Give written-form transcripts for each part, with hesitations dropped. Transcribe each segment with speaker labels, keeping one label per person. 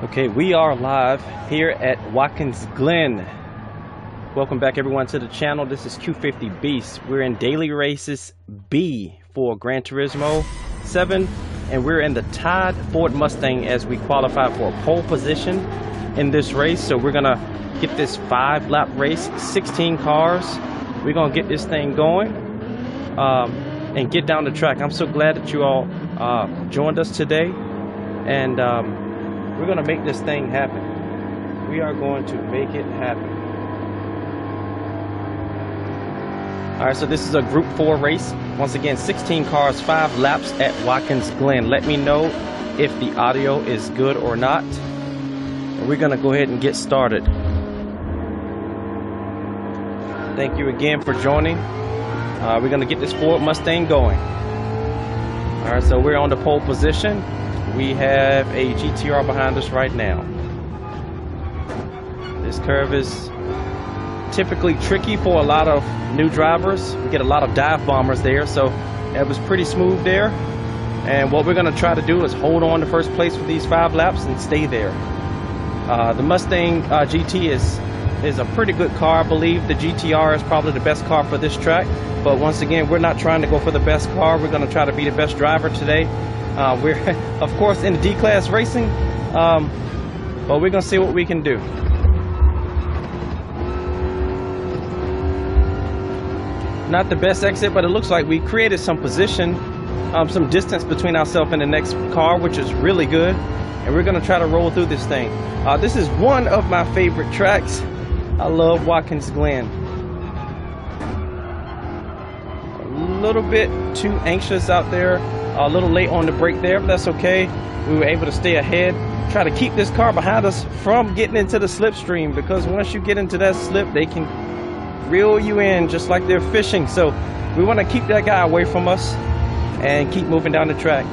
Speaker 1: Okay, we are live here at Watkins Glen. Welcome back everyone to the channel. This is Q50 Beast. We're in Daily Races B for Gran Turismo 7, and we're in the Tide Ford Mustang as we qualify for a pole position in this race. So we're gonna get this 5-lap race, 16 cars. We're gonna get this thing going and get down the track. I'm so glad that you all joined us today, and we're going to make this thing happen. We are going to make it happen. Alright, so this is a Group 4 race. Once again, 16 cars, 5 laps at Watkins Glen. Let me know if the audio is good or not. And we're going to go ahead and get started. Thank you again for joining. We're going to get this Ford Mustang going. Alright, so we're on the pole position. We have a GTR behind us right now. This curve is typically tricky for a lot of new drivers. We get a lot of dive bombers there, so it was pretty smooth there. And what we're going to try to do is hold on to first place for these 5 laps and stay there. The Mustang GT is a pretty good car. I believe the GTR is probably the best car for this track. But once again, we're not trying to go for the best car. We're going to try to be the best driver today. We're of course in the D-class racing, but we're gonna see what we can do. Not the best exit, but it looks like we created some position, some distance between ourselves and the next car, which is really good. And we're gonna try to roll through this thing. This is one of my favorite tracks. I love Watkins Glen. A little bit too anxious out there. A little late on the brake there, but that's okay. We were able to stay ahead, try to keep this car behind us from getting into the slipstream, because once you get into that slip, they can reel you in just like they're fishing. So we want to keep that guy away from us and keep moving down the track.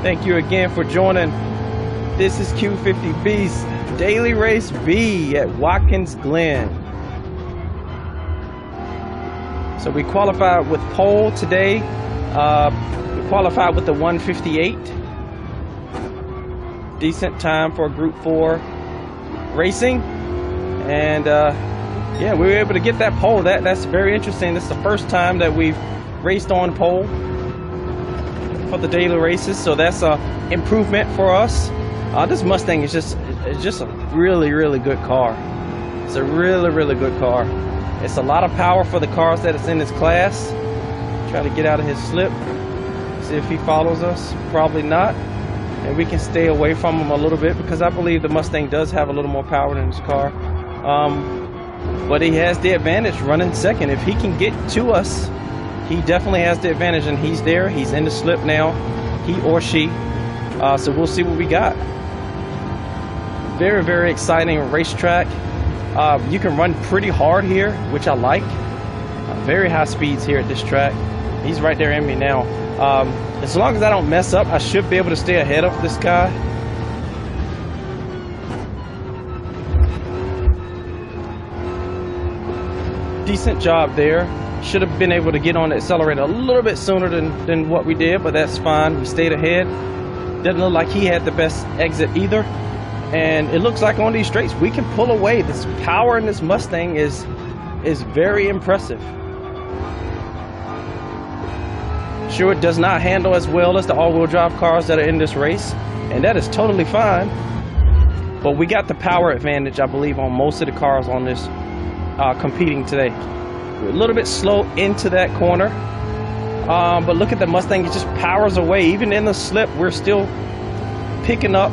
Speaker 1: Thank you again for joining. This is Q50 Beast Daily Race B at Watkins Glen. So we qualified with pole today. We qualified with the 158. Decent time for Group 4 racing. And yeah, we were able to get that pole. That's very interesting. This is the first time that we've raced on pole for the daily races, so that's a improvement for us. This Mustang is just a really good car. It's a really good car. It's a lot of power for the cars that it's in this class. Try to get out of his slip, see if he follows us. Probably not, and we can stay away from him a little bit, because I believe the Mustang does have a little more power than this car. But he has the advantage running second. If he can get to us, he definitely has the advantage, and he's there. He's in the slip now, he or she. So we'll see what we got. Very exciting racetrack. You can run pretty hard here, which I like. Very high speeds here at this track. He's right there in me now. As long as I don't mess up, I should be able to stay ahead of this guy. Decent job there. Should have been able to get on the accelerator a little bit sooner than what we did, but that's fine. We stayed ahead. Doesn't look like he had the best exit either. And it looks like on these straights we can pull away. This power in this Mustang is very impressive. Sure, it does not handle as well as the all-wheel drive cars that are in this race, and that is totally fine. But we got the power advantage, I believe, on most of the cars on this competing today. We're a little bit slow into that corner, but look at the Mustang. It just powers away. Even in the slip, we're still picking up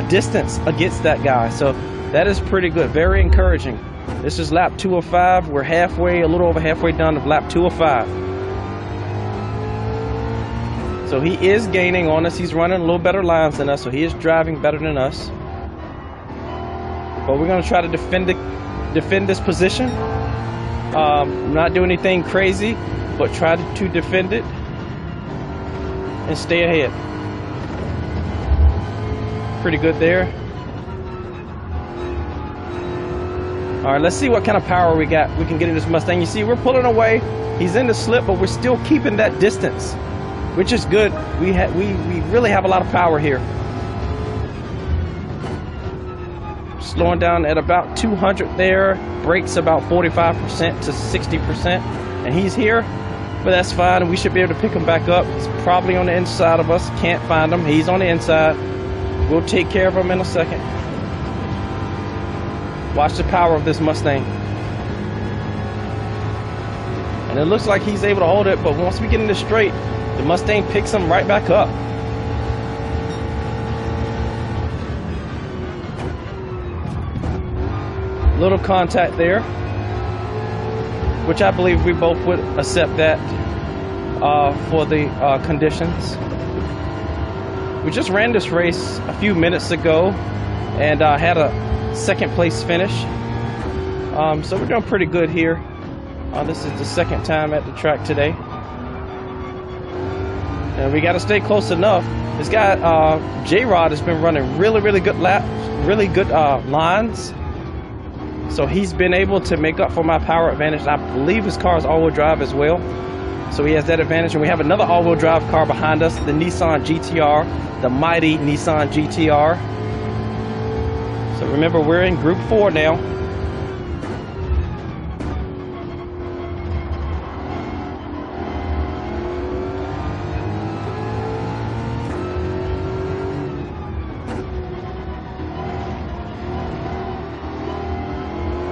Speaker 1: distance against that guy. So that is pretty good. Very encouraging. This is lap 205. We're halfway, a little over halfway down to lap 205. So he is gaining on us. He's running a little better lines than us, so he is driving better than us. But we're going to try to defend this position. Not do anything crazy, but try to defend it and stay ahead. Pretty good there. All right, let's see what kind of power we can get in this Mustang. You see, we're pulling away. He's in the slip, but we're still keeping that distance, which is good. We really have a lot of power here. slowing down at about 200 there, brakes about 45% to 60%, and he's here, but that's fine. We should be able to pick him back up. He's probably on the inside of us. Can't find him. He's on the inside. We'll take care of him in a second. Watch the power of this Mustang. And it looks like he's able to hold it, but once we get in the straight, the Mustang picks him right back up. Little contact there, which I believe we both would accept that for the conditions. We just ran this race a few minutes ago and had a second place finish. So we're doing pretty good here. This is the second time at the track today. And we got to stay close enough. This guy, J-Rod, has been running really good laps, really good lines. So he's been able to make up for my power advantage. I believe his car is all-wheel drive as well. So he has that advantage. And we have another all-wheel drive car behind us, the Nissan GTR, the mighty Nissan GTR. So remember, we're in Group 4 now.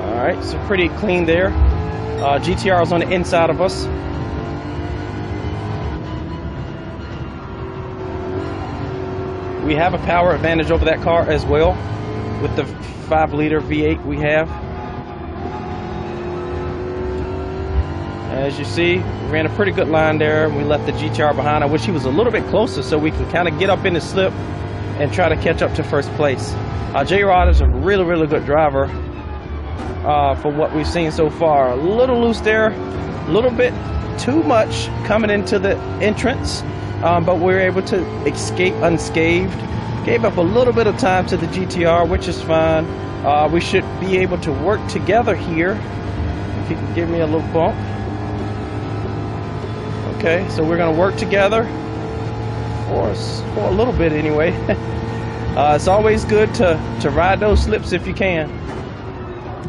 Speaker 1: Alright, so pretty clean there. GTR is on the inside of us. We have a power advantage over that car as well with the 5-liter V8 we have. As you see, we ran a pretty good line there. We left the GTR behind. I wish he was a little bit closer so we can kind of get up in the slip and try to catch up to first place. J-Rod is a really good driver for what we've seen so far. A little loose there, a little bit too much coming into the entrance. But we were able to escape unscathed. Gave up a little bit of time to the GTR, which is fine. We should be able to work together here. If you can give me a little bump. Okay, so we're going to work together for a little bit anyway. It's always good to ride those slips if you can.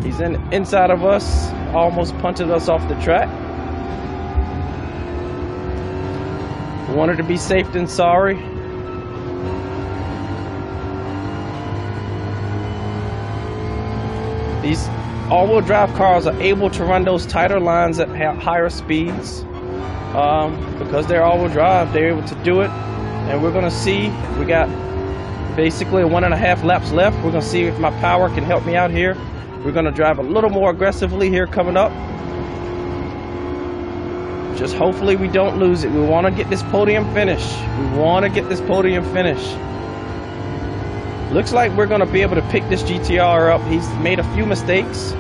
Speaker 1: He's inside of us, almost punted us off the track. Wanted to be safe than sorry. These all-wheel drive cars are able to run those tighter lines at higher speeds because they're all-wheel drive. They're able to do it, and we're going to see. We got basically 1.5 laps left. We're going to see if my power can help me out here. We're going to drive a little more aggressively here coming up. Just hopefully we don't lose it. We want to get this podium finish. Looks like we're going to be able to pick this GTR up. He's made a few mistakes,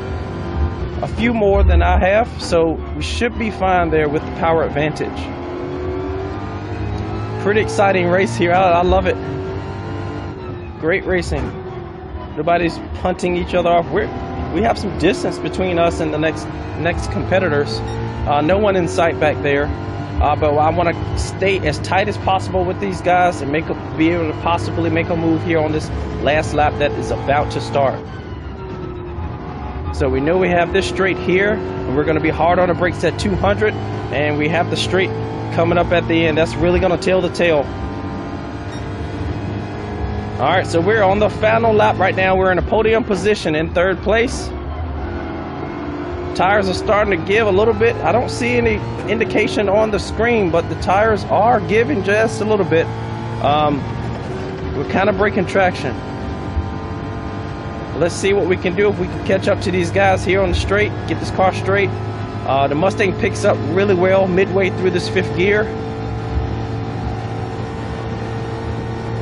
Speaker 1: a few more than I have, so we should be fine there with the power advantage. Pretty exciting race here. I love it. Great racing. Nobody's punting each other off. We have some distance between us and the next competitors. No one in sight back there, but I want to stay as tight as possible with these guys and be able to possibly make a move here on this last lap that is about to start. So we know we have this straight here, and we're going to be hard on the brakes at 200, and we have the straight coming up at the end. That's really going to tell the tale. All right, so we're on the final lap right now. We're in a podium position in 3rd place. Tires are starting to give a little bit. I don't see any indication on the screen, but the tires are giving just a little bit. We're kind of breaking traction. Let's see what we can do if we can catch up to these guys here on the straight, get this car straight. The Mustang picks up really well midway through this 5th gear.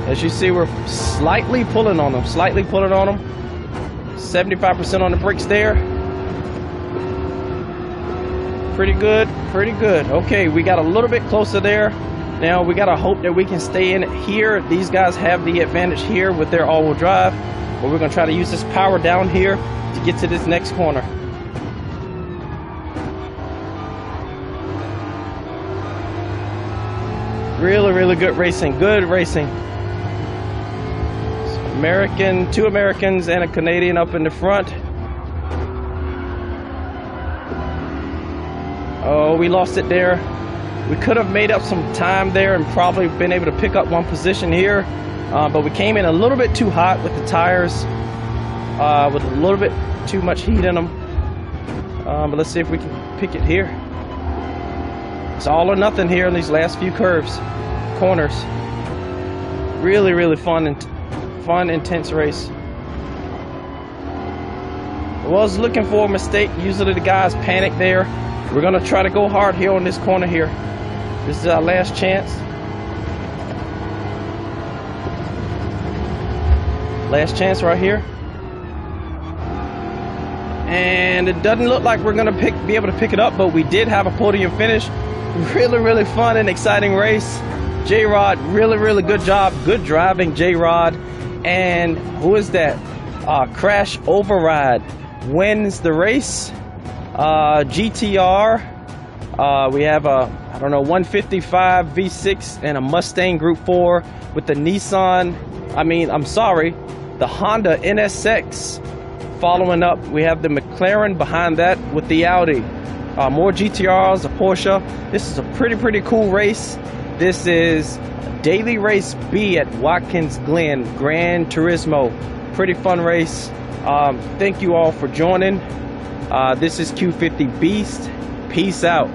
Speaker 1: As you see, we're slightly pulling on them, 75% on the brakes there. Pretty good. Okay, we got a little bit closer there. Now we got to hope that we can stay in here. These guys have the advantage here with their all-wheel drive, but we're going to try to use this power down here to get to this next corner. Really good racing. Two Americans and a Canadian up in the front. Oh, we lost it there. We could have made up some time there and probably been able to pick up one position here, but we came in a little bit too hot with the tires, with a little bit too much heat in them. But let's see if we can pick it here. It's all or nothing here in these last few curves, corners. Really, really fun, intense race. I was looking for a mistake. Usually the guys panic there. We're gonna try to go hard here on this corner here. This is our last chance. Last chance right here. And it doesn't look like we're gonna be able to pick it up, but we did have a podium finish. Really, really fun and exciting race. J-Rod, really, really good job. Good driving, J-Rod. And who is that? Crash Override wins the race. GTR. We have a, I don't know, 155 V6 and a Mustang Group 4 with the Nissan. The Honda NSX following up. We have the McLaren behind that with the Audi. More GTRs, a Porsche. This is a pretty cool race. This is Daily Race B at Watkins Glen, Gran Turismo. Pretty fun race. Thank you all for joining. This is Q50 Beast. Peace out.